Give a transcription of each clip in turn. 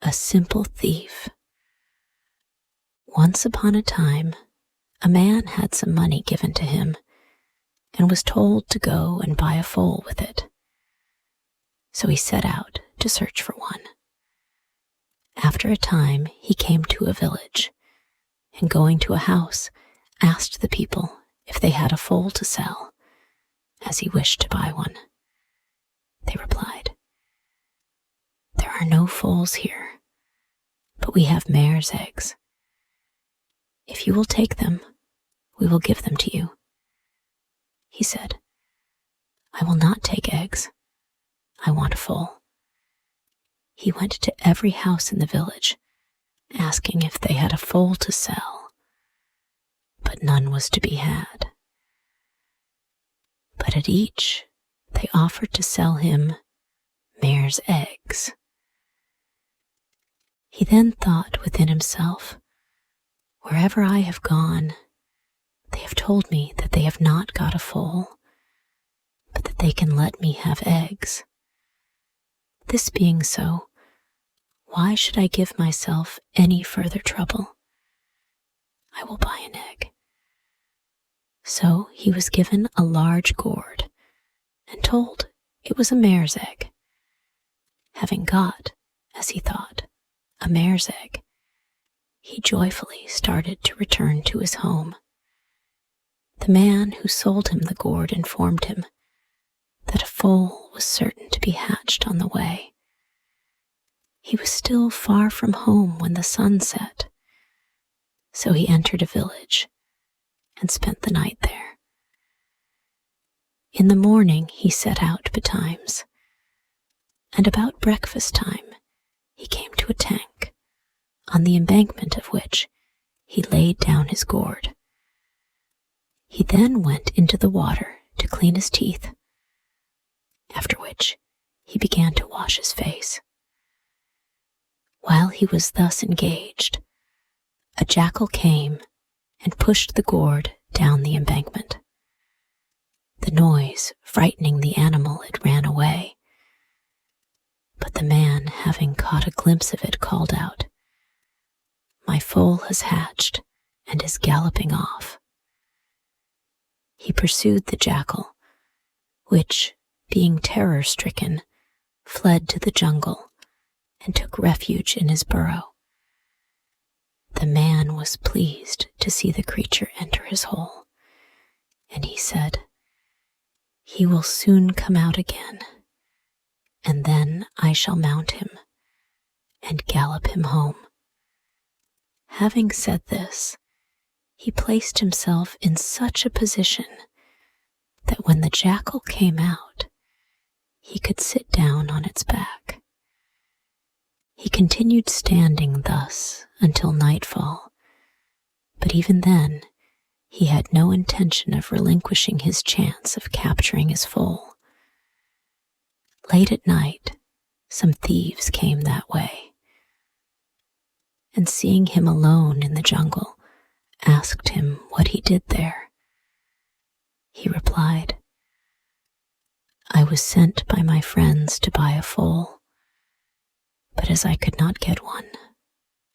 a simple thief. Once upon a time, a man had some money given to him and was told to go and buy a foal with it. So he set out to search for one. After a time, he came to a village, and going to a house, asked the people if they had a foal to sell, as he wished to buy one. They replied, "There are no foals here, but we have mare's eggs. If you will take them, we will give them to you." He said, "I will not take eggs. I want a foal." He went to every house in the village, asking if they had a foal to sell, but none was to be had. But at each, they offered to sell him mare's eggs. He then thought within himself, "Wherever I have gone, they have told me that they have not got a foal, but that they can let me have eggs. This being so, why should I give myself any further trouble? I will buy an egg." So he was given a large gourd and told it was a mare's egg. Having got, as he thought, a mare's egg, he joyfully started to return to his home. The man who sold him the gourd informed him that a foal was certain to be hatched on the way. He was still far from home when the sun set, so he entered a village and spent the night there. In the morning he set out betimes, and about breakfast time he came to a tank, on the embankment of which he laid down his gourd. He then went into the water to clean his teeth, after which he began to wash his face. While he was thus engaged, a jackal came and pushed the gourd down the embankment. The noise frightening the animal, it ran away. But the man, having caught a glimpse of it, called out, "My foal has hatched and is galloping off." He pursued the jackal, which, being terror-stricken, fled to the jungle and took refuge in his burrow. The man was pleased to see the creature enter his hole, and he said, "He will soon come out again, and then I shall mount him and gallop him home." Having said this, he placed himself in such a position that when the jackal came out, he could sit down on its back. He continued standing thus until nightfall, but even then he had no intention of relinquishing his chance of capturing his foal. Late at night, some thieves came that way, and seeing him alone in the jungle, asked him what he did there. He replied, "I was sent by my friends to buy a foal, but as I could not get one,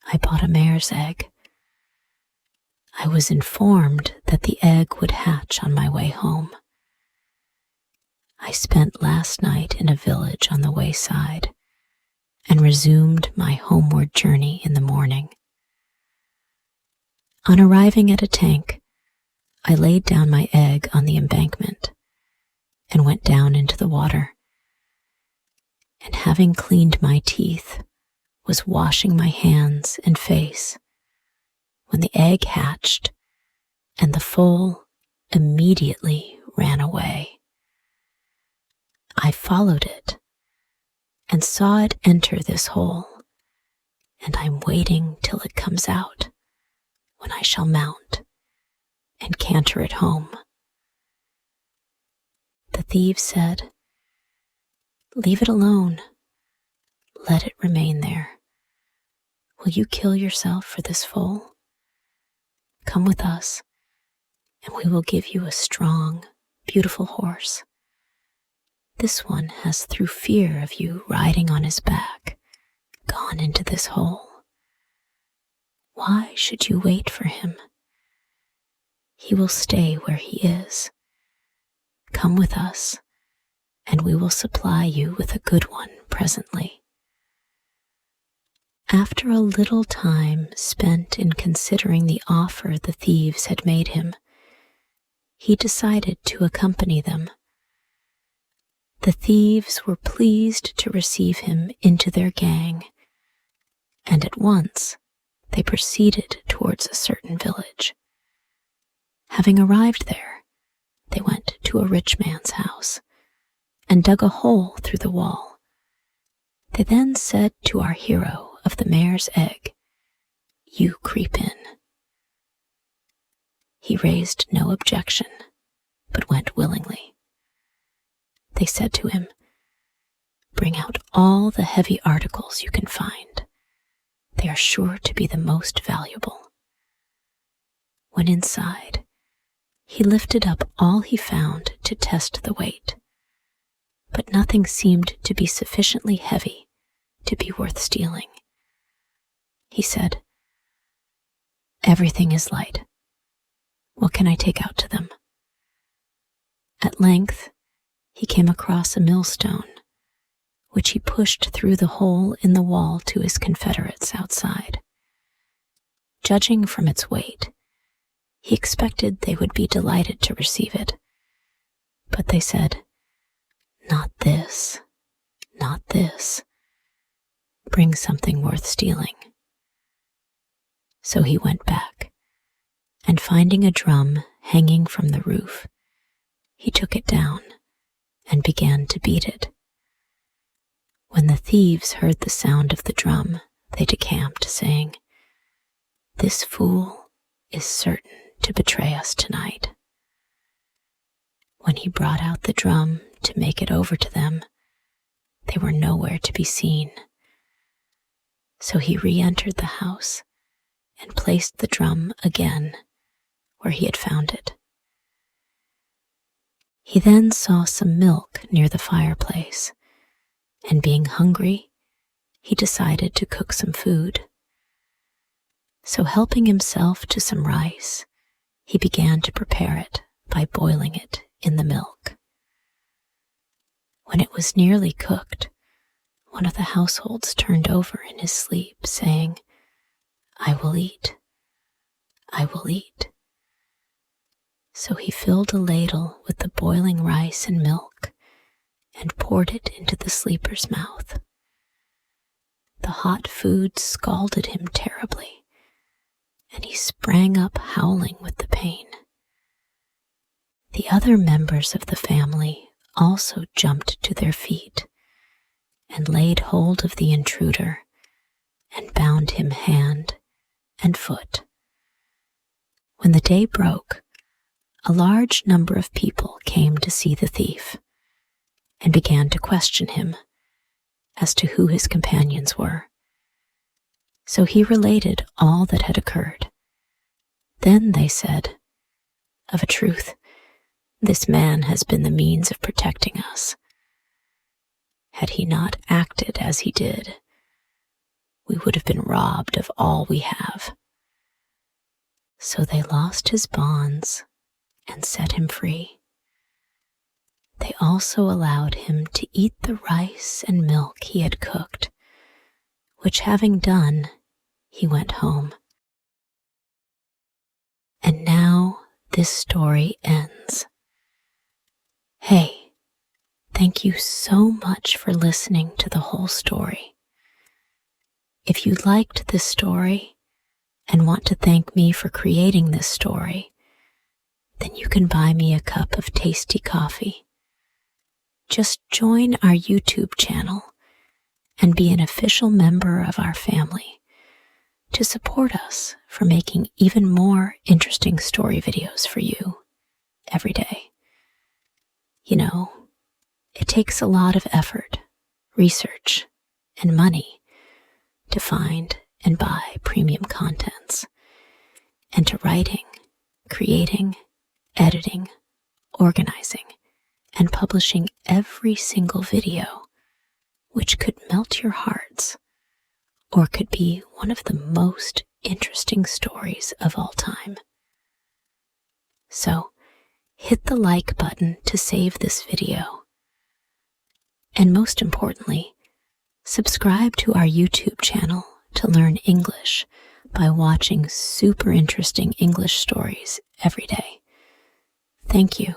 I bought a mare's egg. I was informed that the egg would hatch on my way home. I spent last night in a village on the wayside and resumed my homeward journey in the morning. On arriving at a tank, I laid down my egg on the embankment and went down into the water, and having cleaned my teeth, was washing my hands and face when the egg hatched and the foal immediately ran away. I followed it and saw it enter this hole, and I'm waiting till it comes out, when I shall mount and canter it home." The thieves said, "Leave it alone. Let it remain there. Will you kill yourself for this foal? Come with us, and we will give you a strong, beautiful horse. This one has, through fear of you riding on his back, gone into this hole. Why should you wait for him? He will stay where he is. Come with us, and we will supply you with a good one presently." After a little time spent in considering the offer the thieves had made him, he decided to accompany them. The thieves were pleased to receive him into their gang, and at once they proceeded towards a certain village. Having arrived there, they went to a rich man's house and dug a hole through the wall. They then said to our hero of the mare's egg, "You creep in." He raised no objection, but went willingly. They said to him, "Bring out all the heavy articles you can find. They are sure to be the most valuable." When inside, he lifted up all he found to test the weight, but nothing seemed to be sufficiently heavy to be worth stealing. He said, "Everything is light. What can I take out to them?" At length, he came across a millstone, which he pushed through the hole in the wall to his confederates outside. Judging from its weight, he expected they would be delighted to receive it, but they said, "Not this, not this. Bring something worth stealing." So he went back, and finding a drum hanging from the roof, he took it down and began to beat it. When the thieves heard the sound of the drum, they decamped, saying, "This fool is certain to betray us tonight." When he brought out the drum to make it over to them, they were nowhere to be seen. So he re-entered the house and placed the drum again where he had found it. He then saw some milk near the fireplace, and being hungry, he decided to cook some food. So helping himself to some rice, he began to prepare it by boiling it in the milk. When it was nearly cooked, one of the households turned over in his sleep, saying, "I will eat, I will eat." So he filled a ladle with the boiling rice and milk and poured it into the sleeper's mouth. The hot food scalded him terribly, and he sprang up howling with the pain. The other members of the family also jumped to their feet and laid hold of the intruder and bound him hand and foot. When the day broke, a large number of people came to see the thief and began to question him as to who his companions were. So he related all that had occurred. Then they said, "Of a truth, this man has been the means of protecting us. Had he not acted as he did, we would have been robbed of all we have." So they lost his bonds and set him free. They also allowed him to eat the rice and milk he had cooked, which having done, he went home. And now this story ends. Hey, thank you so much for listening to the whole story. If you liked this story and want to thank me for creating this story, then you can buy me a cup of tasty coffee. Just join our YouTube channel and be an official member of our family to support us for making even more interesting story videos for you every day. You know, it takes a lot of effort, research, and money to find and buy premium contents, and to writing, creating, editing, organizing, and publishing every single video, which could melt your hearts, or could be one of the most interesting stories of all time. So, hit the like button to save this video. And most importantly, subscribe to our YouTube channel to learn English by watching super interesting English stories every day. Thank you.